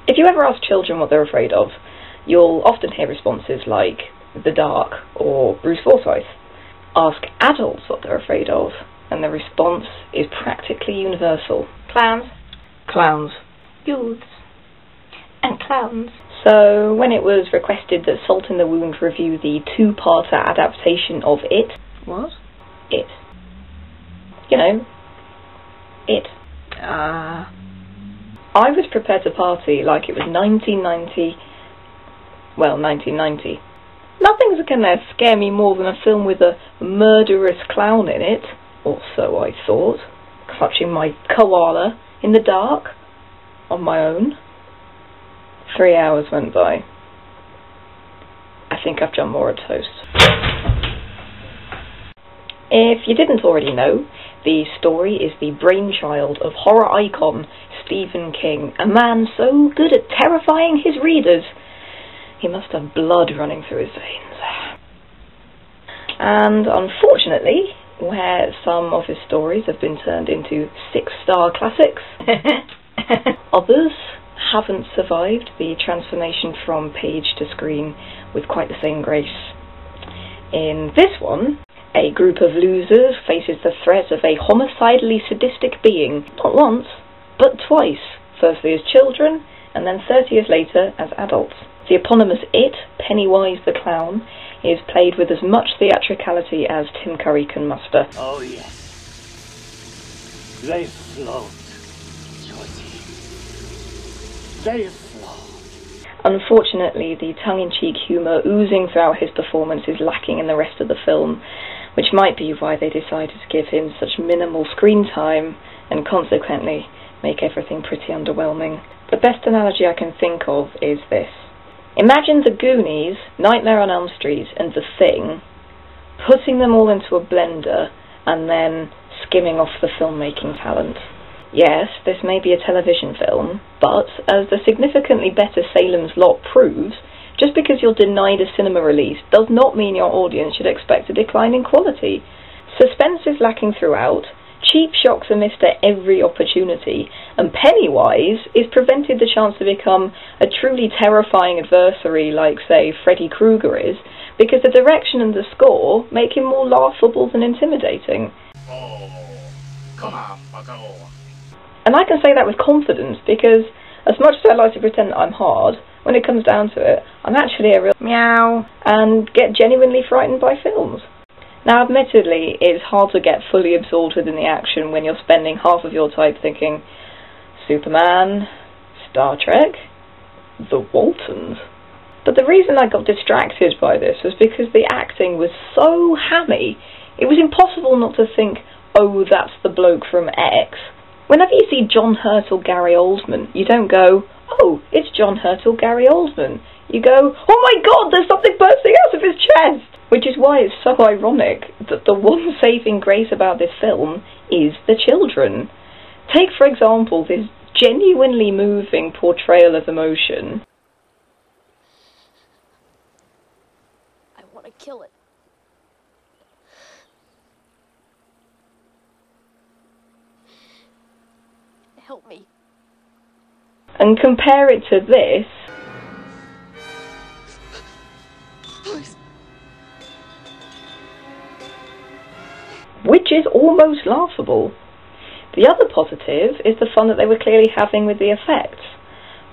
If you ever ask children what they're afraid of, you'll often hear responses like the dark or Bruce Forsyth. Ask adults what they're afraid of, and the response is practically universal. Clowns. Clowns. Youths. And clowns. So, when it was requested that Salt in the Wound review the two-parter adaptation of It... What? It. You know, It. I was prepared to party like it was 1990... Well, 1990. Nothing's gonna scare me more than a film with a murderous clown in it, or so I thought, clutching my koala in the dark, on my own. 3 hours went by. I think I've done more at toast. If you didn't already know, the story is the brainchild of horror icon Stephen King, a man so good at terrifying his readers, he must have blood running through his veins. And unfortunately, where some of his stories have been turned into 6-star classics, others haven't survived the transformation from page to screen with quite the same grace. In this one, a group of losers faces the threat of a homicidally sadistic being, not once, but twice, firstly as children, and then 30 years later as adults. The eponymous It, Pennywise the Clown, is played with as much theatricality as Tim Curry can muster. Oh yes, they float, Georgie. They float. Unfortunately, the tongue-in-cheek humour oozing throughout his performance is lacking in the rest of the film, which might be why they decided to give him such minimal screen time and consequently make everything pretty underwhelming. The best analogy I can think of is this. Imagine The Goonies, Nightmare on Elm Street and The Thing, putting them all into a blender and then skimming off the filmmaking talent. Yes, this may be a television film, but as the significantly better Salem's Lot proves, just because you're denied a cinema release does not mean your audience should expect a decline in quality. Suspense is lacking throughout, cheap shocks are missed at every opportunity, and Pennywise is prevented the chance to become a truly terrifying adversary like, say, Freddy Krueger is, because the direction and the score make him more laughable than intimidating. Oh, come on, bucko. And I can say that with confidence, because as much as I like to pretend that I'm hard, when it comes down to it, I'm actually a real meow and get genuinely frightened by films. Now, admittedly, it's hard to get fully absorbed within the action when you're spending half of your time thinking Superman, Star Trek, The Waltons. But the reason I got distracted by this was because the acting was so hammy, it was impossible not to think, oh, that's the bloke from X. Whenever you see John Hurt or Gary Oldman, you don't go, oh, it's John Hurt or Gary Oldman. You go, oh my god, there's something bursting out of his chest! Which is why it's so ironic that the one saving grace about this film is the children. Take, for example, this genuinely moving portrayal of emotion. I want to kill it. Help me. And compare it to this. Please. Which is almost laughable. The other positive is the fun that they were clearly having with the effects.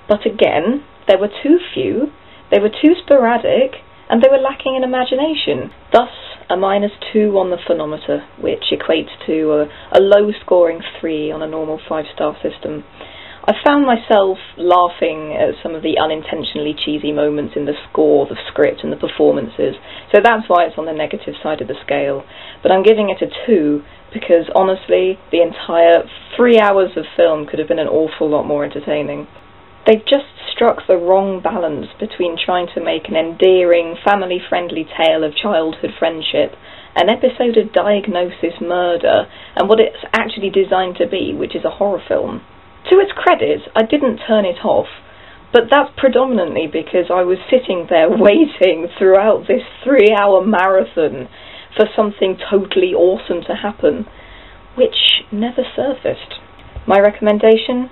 But again, there were too few, they were too sporadic, and they were lacking in imagination. Thus, a -2 on the phonometer, which equates to a low-scoring 3 on a normal 5-star system. I found myself laughing at some of the unintentionally cheesy moments in the score, the script and the performances, so that's why it's on the negative side of the scale. But I'm giving it a 2 because honestly, the entire 3 hours of film could have been an awful lot more entertaining. They've just struck the wrong balance between trying to make an endearing, family-friendly tale of childhood friendship, an episode of diagnosis murder, and what it's actually designed to be, which is a horror film. To its credit, I didn't turn it off, but that's predominantly because I was sitting there waiting throughout this 3-hour marathon for something totally awesome to happen. which never surfaced. My recommendation?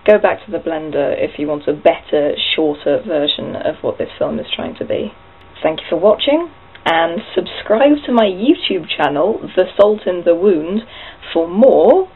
Go back to the Blender if you want a better, shorter version of what this film is trying to be. Thank you for watching, and subscribe to my YouTube channel, The Salt in the Wound, for more